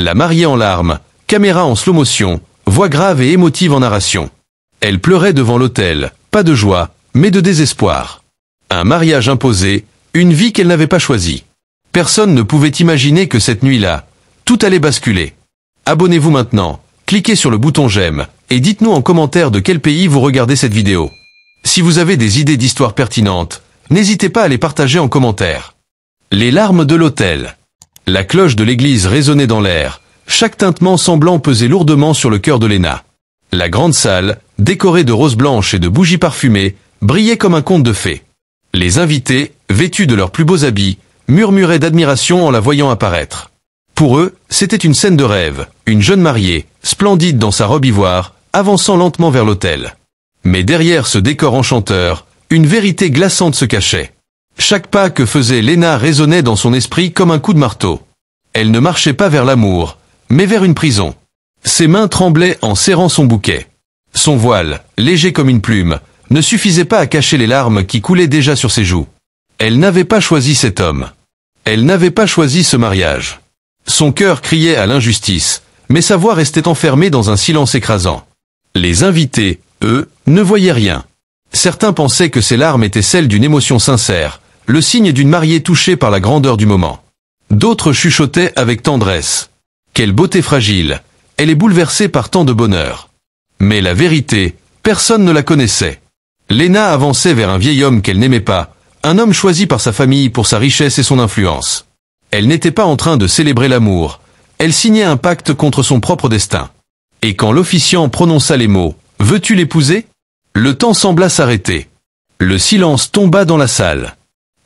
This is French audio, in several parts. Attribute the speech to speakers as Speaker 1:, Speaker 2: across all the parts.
Speaker 1: La mariée en larmes, caméra en slow-motion, voix grave et émotive en narration. Elle pleurait devant l'autel, pas de joie, mais de désespoir. Un mariage imposé, une vie qu'elle n'avait pas choisie. Personne ne pouvait imaginer que cette nuit-là, tout allait basculer. Abonnez-vous maintenant, cliquez sur le bouton j'aime, et dites-nous en commentaire de quel pays vous regardez cette vidéo. Si vous avez des idées d'histoires pertinentes, n'hésitez pas à les partager en commentaire. Les larmes de l'autel. La cloche de l'église résonnait dans l'air, chaque tintement semblant peser lourdement sur le cœur de Léna. La grande salle, décorée de roses blanches et de bougies parfumées, brillait comme un conte de fées. Les invités, vêtus de leurs plus beaux habits, murmuraient d'admiration en la voyant apparaître. Pour eux, c'était une scène de rêve, une jeune mariée, splendide dans sa robe ivoire, avançant lentement vers l'autel. Mais derrière ce décor enchanteur, une vérité glaçante se cachait. Chaque pas que faisait Léna résonnait dans son esprit comme un coup de marteau. Elle ne marchait pas vers l'amour, mais vers une prison. Ses mains tremblaient en serrant son bouquet. Son voile, léger comme une plume, ne suffisait pas à cacher les larmes qui coulaient déjà sur ses joues. Elle n'avait pas choisi cet homme. Elle n'avait pas choisi ce mariage. Son cœur criait à l'injustice, mais sa voix restait enfermée dans un silence écrasant. Les invités, eux, ne voyaient rien. Certains pensaient que ces larmes étaient celles d'une émotion sincère, le signe d'une mariée touchée par la grandeur du moment. D'autres chuchotaient avec tendresse. Quelle beauté fragile, elle est bouleversée par tant de bonheur. Mais la vérité, personne ne la connaissait. Léna avançait vers un vieil homme qu'elle n'aimait pas, un homme choisi par sa famille pour sa richesse et son influence. Elle n'était pas en train de célébrer l'amour, elle signait un pacte contre son propre destin. Et quand l'officiant prononça les mots « Veux-tu l'épouser ?» le temps sembla s'arrêter. Le silence tomba dans la salle.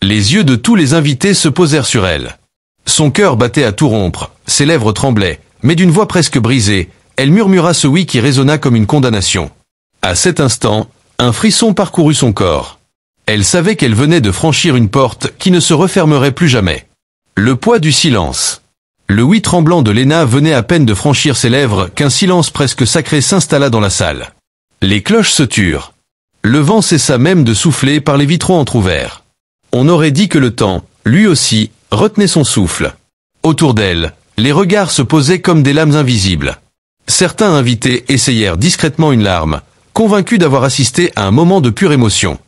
Speaker 1: Les yeux de tous les invités se posèrent sur elle. Son cœur battait à tout rompre, ses lèvres tremblaient, mais d'une voix presque brisée, elle murmura ce oui qui résonna comme une condamnation. À cet instant, un frisson parcourut son corps. Elle savait qu'elle venait de franchir une porte qui ne se refermerait plus jamais. Le poids du silence. Le oui tremblant de Léna venait à peine de franchir ses lèvres qu'un silence presque sacré s'installa dans la salle. Les cloches se turent. Le vent cessa même de souffler par les vitraux entr'ouverts. On aurait dit que le temps, lui aussi, retenait son souffle. Autour d'elle, les regards se posaient comme des lames invisibles. Certains invités essayèrent discrètement une larme, convaincus d'avoir assisté à un moment de pure émotion.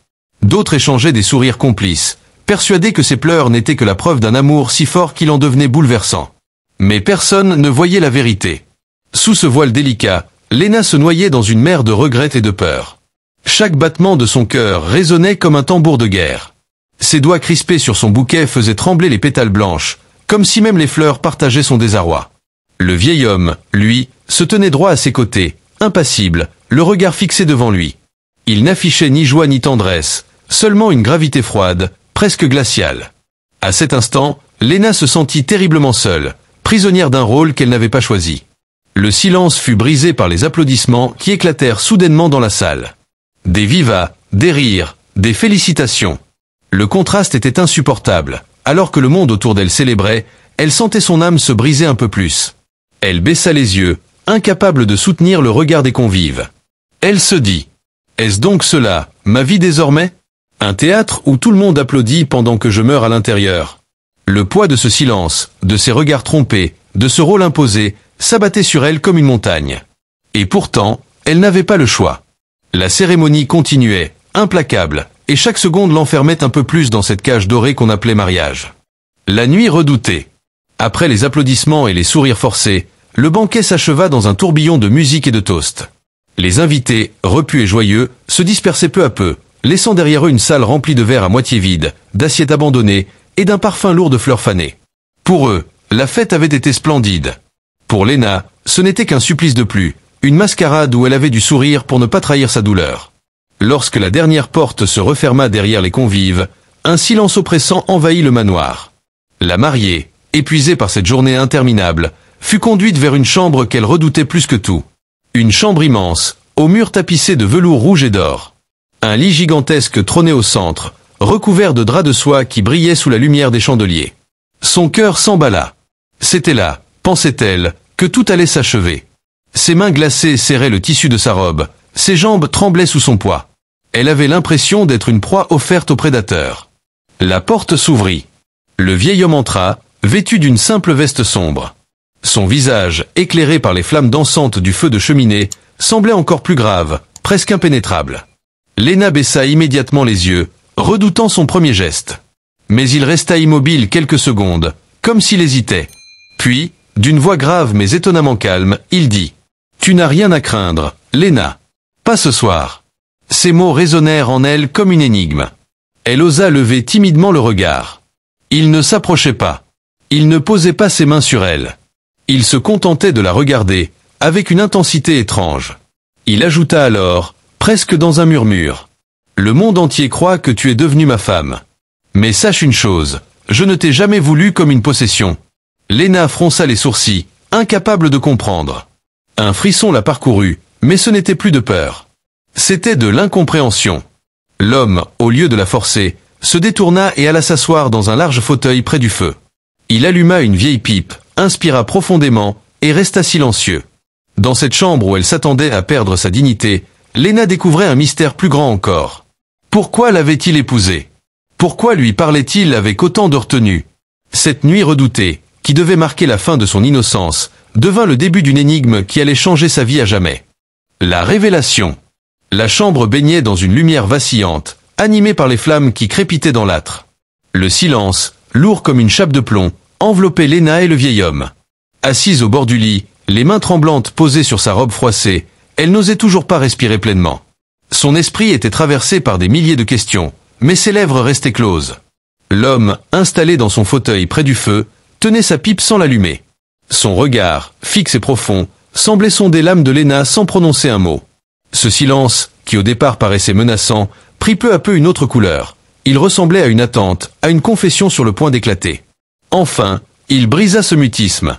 Speaker 1: D'autres échangeaient des sourires complices, persuadés que ces pleurs n'étaient que la preuve d'un amour si fort qu'il en devenait bouleversant. Mais personne ne voyait la vérité. Sous ce voile délicat, Léna se noyait dans une mer de regrets et de peur. Chaque battement de son cœur résonnait comme un tambour de guerre. Ses doigts crispés sur son bouquet faisaient trembler les pétales blanches, comme si même les fleurs partageaient son désarroi. Le vieil homme, lui, se tenait droit à ses côtés, impassible, le regard fixé devant lui. Il n'affichait ni joie ni tendresse, seulement une gravité froide, presque glaciale. À cet instant, Léna se sentit terriblement seule, prisonnière d'un rôle qu'elle n'avait pas choisi. Le silence fut brisé par les applaudissements qui éclatèrent soudainement dans la salle. Des vivas, des rires, des félicitations. Le contraste était insupportable. Alors que le monde autour d'elle célébrait, elle sentait son âme se briser un peu plus. Elle baissa les yeux, incapable de soutenir le regard des convives. Elle se dit « Est-ce donc cela, ma vie désormais ? Un théâtre où tout le monde applaudit pendant que je meurs à l'intérieur ?» Le poids de ce silence, de ces regards trompés, de ce rôle imposé, s'abattait sur elle comme une montagne. Et pourtant, elle n'avait pas le choix. La cérémonie continuait, implacable, et chaque seconde l'enfermait un peu plus dans cette cage dorée qu'on appelait mariage. La nuit redoutait. Après les applaudissements et les sourires forcés, le banquet s'acheva dans un tourbillon de musique et de toasts. Les invités, repus et joyeux, se dispersaient peu à peu, laissant derrière eux une salle remplie de verres à moitié vides, d'assiettes abandonnées, et d'un parfum lourd de fleurs fanées. Pour eux, la fête avait été splendide. Pour Léna, ce n'était qu'un supplice de plus, une mascarade où elle avait dû sourire pour ne pas trahir sa douleur. Lorsque la dernière porte se referma derrière les convives, un silence oppressant envahit le manoir. La mariée, épuisée par cette journée interminable, fut conduite vers une chambre qu'elle redoutait plus que tout. Une chambre immense, aux murs tapissés de velours rouge et d'or. Un lit gigantesque trônait au centre, recouvert de draps de soie qui brillaient sous la lumière des chandeliers. Son cœur s'emballa. C'était là, pensait-elle, que tout allait s'achever. Ses mains glacées serraient le tissu de sa robe, ses jambes tremblaient sous son poids. Elle avait l'impression d'être une proie offerte aux prédateurs. La porte s'ouvrit. Le vieil homme entra, vêtu d'une simple veste sombre. Son visage, éclairé par les flammes dansantes du feu de cheminée, semblait encore plus grave, presque impénétrable. Léna baissa immédiatement les yeux, redoutant son premier geste. Mais il resta immobile quelques secondes, comme s'il hésitait. Puis, d'une voix grave mais étonnamment calme, il dit « Tu n'as rien à craindre, Léna. Pas ce soir. » Ces mots résonnèrent en elle comme une énigme. Elle osa lever timidement le regard. Il ne s'approchait pas. Il ne posait pas ses mains sur elle. Il se contentait de la regarder, avec une intensité étrange. Il ajouta alors, presque dans un murmure, « Le monde entier croit que tu es devenue ma femme. Mais sache une chose, je ne t'ai jamais voulu comme une possession. » Léna fronça les sourcils, incapable de comprendre. Un frisson la parcourut, mais ce n'était plus de peur. C'était de l'incompréhension. L'homme, au lieu de la forcer, se détourna et alla s'asseoir dans un large fauteuil près du feu. Il alluma une vieille pipe, inspira profondément, et resta silencieux. Dans cette chambre où elle s'attendait à perdre sa dignité, Léna découvrait un mystère plus grand encore. Pourquoi l'avait-il épousé? Pourquoi lui parlait-il avec autant de retenue? Cette nuit redoutée, qui devait marquer la fin de son innocence, devint le début d'une énigme qui allait changer sa vie à jamais. La révélation. La chambre baignait dans une lumière vacillante, animée par les flammes qui crépitaient dans l'âtre. Le silence, lourd comme une chape de plomb, enveloppait Léna et le vieil homme. Assise au bord du lit, les mains tremblantes posées sur sa robe froissée, elle n'osait toujours pas respirer pleinement. Son esprit était traversé par des milliers de questions, mais ses lèvres restaient closes. L'homme, installé dans son fauteuil près du feu, tenait sa pipe sans l'allumer. Son regard, fixe et profond, semblait sonder l'âme de Léna sans prononcer un mot. Ce silence, qui au départ paraissait menaçant, prit peu à peu une autre couleur. Il ressemblait à une attente, à une confession sur le point d'éclater. Enfin, il brisa ce mutisme.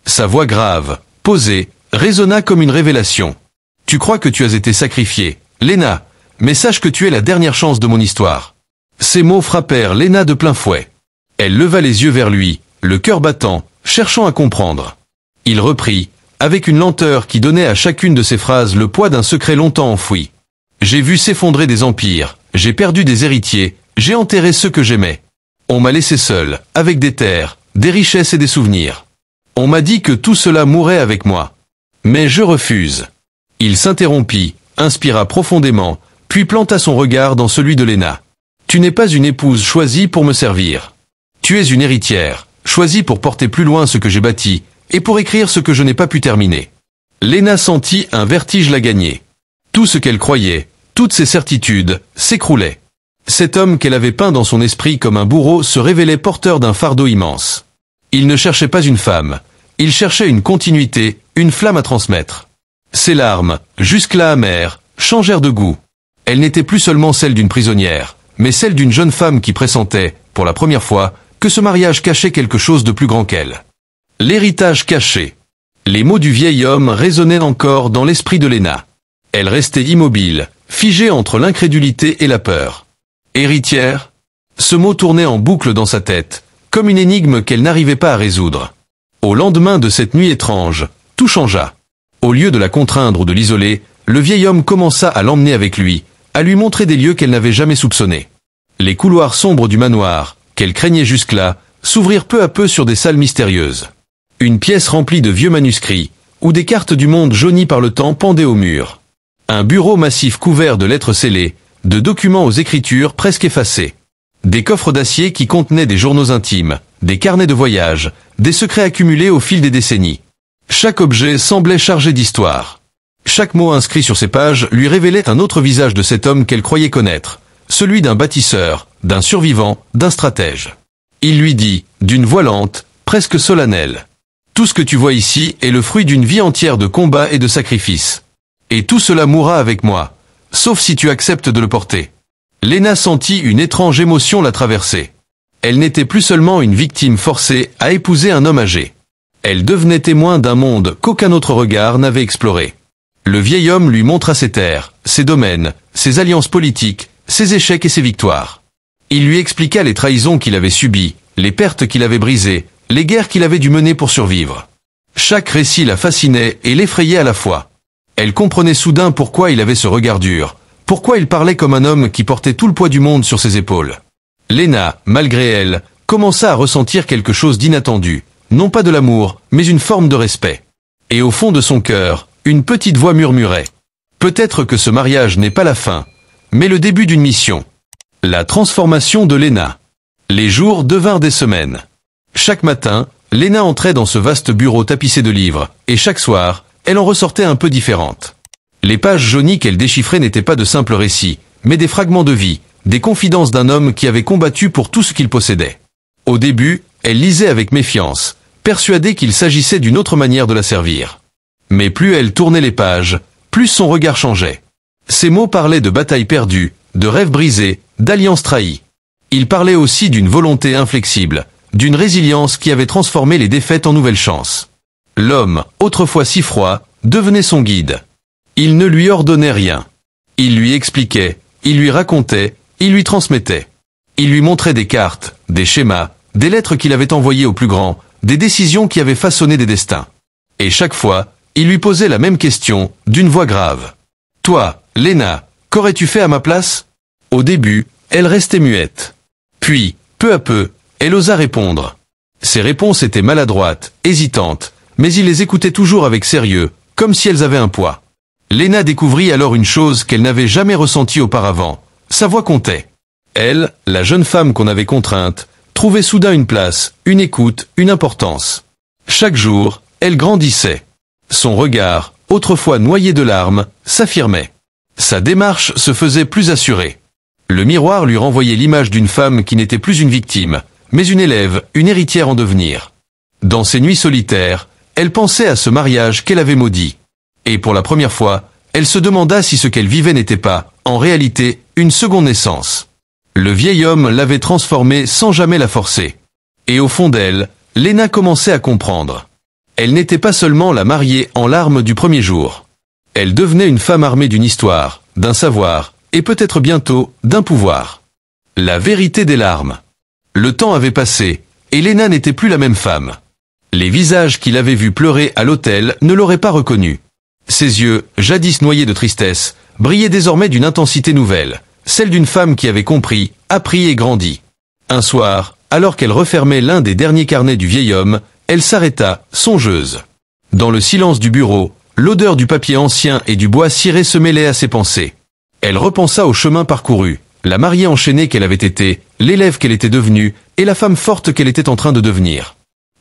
Speaker 1: Sa voix grave, posée, résonna comme une révélation. « Tu crois que tu as été sacrifiée, Léna, mais sache que tu es la dernière chance de mon histoire. » Ces mots frappèrent Léna de plein fouet. Elle leva les yeux vers lui, le cœur battant, cherchant à comprendre. Il reprit, avec une lenteur qui donnait à chacune de ses phrases le poids d'un secret longtemps enfoui. « J'ai vu s'effondrer des empires, j'ai perdu des héritiers, j'ai enterré ceux que j'aimais. On m'a laissé seul, avec des terres, des richesses et des souvenirs. On m'a dit que tout cela mourrait avec moi. Mais je refuse. » Il s'interrompit, inspira profondément, puis planta son regard dans celui de Léna. « Tu n'es pas une épouse choisie pour me servir. Tu es une héritière, choisie pour porter plus loin ce que j'ai bâti, et pour écrire ce que je n'ai pas pu terminer. » Léna sentit un vertige la gagner. Tout ce qu'elle croyait, toutes ses certitudes, s'écroulaient. Cet homme qu'elle avait peint dans son esprit comme un bourreau se révélait porteur d'un fardeau immense. Il ne cherchait pas une femme, il cherchait une continuité, une flamme à transmettre. Ses larmes, jusque-là amères, changèrent de goût. Elle n'était plus seulement celle d'une prisonnière, mais celle d'une jeune femme qui pressentait, pour la première fois, que ce mariage cachait quelque chose de plus grand qu'elle. L'héritage caché. Les mots du vieil homme résonnaient encore dans l'esprit de Léna. Elle restait immobile, figée entre l'incrédulité et la peur. Héritière? Ce mot tournait en boucle dans sa tête, comme une énigme qu'elle n'arrivait pas à résoudre. Au lendemain de cette nuit étrange, tout changea. Au lieu de la contraindre ou de l'isoler, le vieil homme commença à l'emmener avec lui, à lui montrer des lieux qu'elle n'avait jamais soupçonnés. Les couloirs sombres du manoir, qu'elle craignait jusque-là, s'ouvrirent peu à peu sur des salles mystérieuses. Une pièce remplie de vieux manuscrits, où des cartes du monde jaunies par le temps pendaient au mur. Un bureau massif couvert de lettres scellées, de documents aux écritures presque effacées. Des coffres d'acier qui contenaient des journaux intimes, des carnets de voyage, des secrets accumulés au fil des décennies. Chaque objet semblait chargé d'histoire. Chaque mot inscrit sur ces pages lui révélait un autre visage de cet homme qu'elle croyait connaître, celui d'un bâtisseur, d'un survivant, d'un stratège. Il lui dit, d'une voix lente, presque solennelle, « Tout ce que tu vois ici est le fruit d'une vie entière de combats et de sacrifices. Et tout cela mourra avec moi, sauf si tu acceptes de le porter. » Léna sentit une étrange émotion la traverser. Elle n'était plus seulement une victime forcée à épouser un homme âgé. Elle devenait témoin d'un monde qu'aucun autre regard n'avait exploré. Le vieil homme lui montra ses terres, ses domaines, ses alliances politiques, ses échecs et ses victoires. Il lui expliqua les trahisons qu'il avait subies, les pertes qu'il avait brisées, les guerres qu'il avait dû mener pour survivre. Chaque récit la fascinait et l'effrayait à la fois. Elle comprenait soudain pourquoi il avait ce regard dur, pourquoi il parlait comme un homme qui portait tout le poids du monde sur ses épaules. Léna, malgré elle, commença à ressentir quelque chose d'inattendu, non pas de l'amour, mais une forme de respect. Et au fond de son cœur, une petite voix murmurait. Peut-être que ce mariage n'est pas la fin, mais le début d'une mission. La transformation de Léna. Les jours devinrent des semaines. Chaque matin, Léna entrait dans ce vaste bureau tapissé de livres, et chaque soir, elle en ressortait un peu différente. Les pages jaunies qu'elle déchiffrait n'étaient pas de simples récits, mais des fragments de vie, des confidences d'un homme qui avait combattu pour tout ce qu'il possédait. Au début, elle lisait avec méfiance, persuadée qu'il s'agissait d'une autre manière de la servir. Mais plus elle tournait les pages, plus son regard changeait. Ces mots parlaient de batailles perdues, de rêves brisés, d'alliances trahies. Ils parlaient aussi d'une volonté inflexible, d'une résilience qui avait transformé les défaites en nouvelles chances. L'homme, autrefois si froid, devenait son guide. Il ne lui ordonnait rien. Il lui expliquait, il lui racontait, il lui transmettait. Il lui montrait des cartes, des schémas, des lettres qu'il avait envoyées aux plus grands, des décisions qui avaient façonné des destins. Et chaque fois, il lui posait la même question, d'une voix grave. « Toi, Léna, qu'aurais-tu fait à ma place ?» Au début, elle restait muette. Puis, peu à peu, elle osa répondre. Ses réponses étaient maladroites, hésitantes, mais il les écoutait toujours avec sérieux, comme si elles avaient un poids. Léna découvrit alors une chose qu'elle n'avait jamais ressentie auparavant. Sa voix comptait. Elle, la jeune femme qu'on avait contrainte, trouvait soudain une place, une écoute, une importance. Chaque jour, elle grandissait. Son regard, autrefois noyé de larmes, s'affirmait. Sa démarche se faisait plus assurée. Le miroir lui renvoyait l'image d'une femme qui n'était plus une victime, mais une élève, une héritière en devenir. Dans ses nuits solitaires, elle pensait à ce mariage qu'elle avait maudit. Et pour la première fois, elle se demanda si ce qu'elle vivait n'était pas, en réalité, une seconde naissance. Le vieil homme l'avait transformée sans jamais la forcer. Et au fond d'elle, Léna commençait à comprendre. Elle n'était pas seulement la mariée en larmes du premier jour. Elle devenait une femme armée d'une histoire, d'un savoir, et peut-être bientôt, d'un pouvoir. La vérité des larmes. Le temps avait passé, et Léna n'était plus la même femme. Les visages qu'il avait vus pleurer à l'hôtel ne l'auraient pas reconnue. Ses yeux, jadis noyés de tristesse, brillaient désormais d'une intensité nouvelle, celle d'une femme qui avait compris, appris et grandi. Un soir, alors qu'elle refermait l'un des derniers carnets du vieil homme, elle s'arrêta, songeuse. Dans le silence du bureau, l'odeur du papier ancien et du bois ciré se mêlait à ses pensées. Elle repensa au chemin parcouru, la mariée enchaînée qu'elle avait été, l'élève qu'elle était devenue, et la femme forte qu'elle était en train de devenir.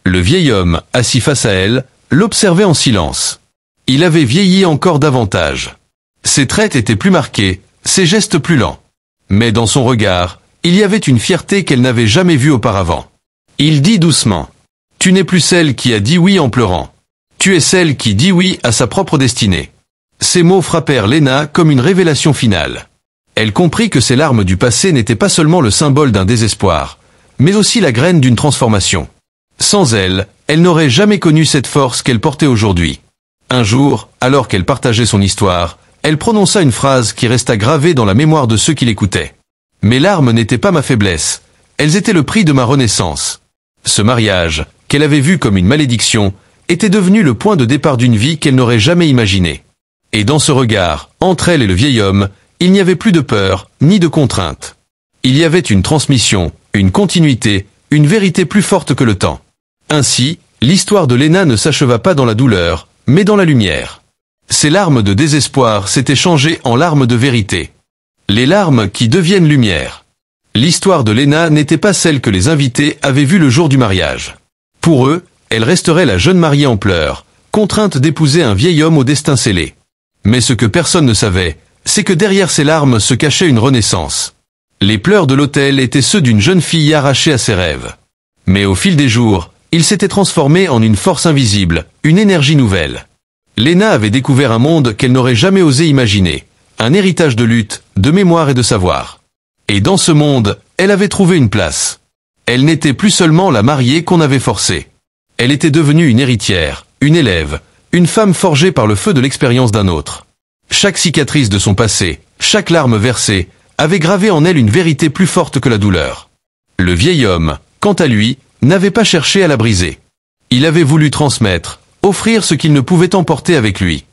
Speaker 1: Le vieil homme, assis face à elle, l'observait en silence. Il avait vieilli encore davantage. Ses traits étaient plus marqués, ses gestes plus lents. Mais dans son regard, il y avait une fierté qu'elle n'avait jamais vue auparavant. Il dit doucement. « Tu n'es plus celle qui a dit oui en pleurant. Tu es celle qui dit oui à sa propre destinée. » Ces mots frappèrent Léna comme une révélation finale. Elle comprit que ces larmes du passé n'étaient pas seulement le symbole d'un désespoir, mais aussi la graine d'une transformation. Sans elle, elle n'aurait jamais connu cette force qu'elle portait aujourd'hui. Un jour, alors qu'elle partageait son histoire, elle prononça une phrase qui resta gravée dans la mémoire de ceux qui l'écoutaient. « Mes larmes n'étaient pas ma faiblesse, elles étaient le prix de ma renaissance. » Ce mariage, qu'elle avait vu comme une malédiction, était devenu le point de départ d'une vie qu'elle n'aurait jamais imaginée. Et dans ce regard, entre elle et le vieil homme, il n'y avait plus de peur, ni de contrainte. Il y avait une transmission, une continuité, une vérité plus forte que le temps. Ainsi, l'histoire de Léna ne s'acheva pas dans la douleur, mais dans la lumière. Ces larmes de désespoir s'étaient changées en larmes de vérité. Les larmes qui deviennent lumière. L'histoire de Léna n'était pas celle que les invités avaient vue le jour du mariage. Pour eux, elle resterait la jeune mariée en pleurs, contrainte d'épouser un vieil homme au destin scellé. Mais ce que personne ne savait, c'est que derrière ces larmes se cachait une renaissance. Les pleurs de l'autel étaient ceux d'une jeune fille arrachée à ses rêves. Mais au fil des jours, ils s'étaient transformés en une force invisible, une énergie nouvelle. Léna avait découvert un monde qu'elle n'aurait jamais osé imaginer, un héritage de lutte, de mémoire et de savoir. Et dans ce monde, elle avait trouvé une place. Elle n'était plus seulement la mariée qu'on avait forcée. Elle était devenue une héritière, une élève, une femme forgée par le feu de l'expérience d'un autre. Chaque cicatrice de son passé, chaque larme versée, avait gravé en elle une vérité plus forte que la douleur. Le vieil homme, quant à lui, n'avait pas cherché à la briser. Il avait voulu transmettre, offrir ce qu'il ne pouvait emporter avec lui.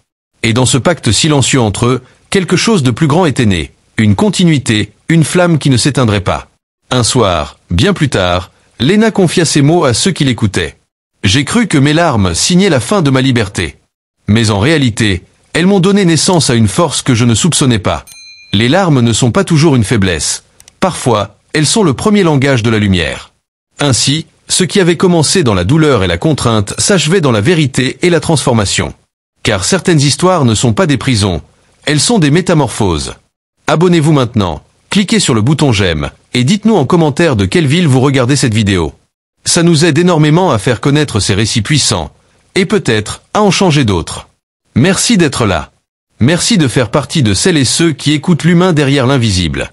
Speaker 1: Et dans ce pacte silencieux entre eux, quelque chose de plus grand était né, une continuité, une flamme qui ne s'éteindrait pas. Un soir, bien plus tard, Léna confia ces mots à ceux qui l'écoutaient. J'ai cru que mes larmes signaient la fin de ma liberté. Mais en réalité, elles m'ont donné naissance à une force que je ne soupçonnais pas. Les larmes ne sont pas toujours une faiblesse. Parfois, elles sont le premier langage de la lumière. Ainsi, ce qui avait commencé dans la douleur et la contrainte s'achevait dans la vérité et la transformation. Car certaines histoires ne sont pas des prisons, elles sont des métamorphoses. Abonnez-vous maintenant, cliquez sur le bouton j'aime, et dites-nous en commentaire de quelle ville vous regardez cette vidéo. Ça nous aide énormément à faire connaître ces récits puissants, et peut-être à en changer d'autres. Merci d'être là. Merci de faire partie de celles et ceux qui écoutent l'humain derrière l'invisible.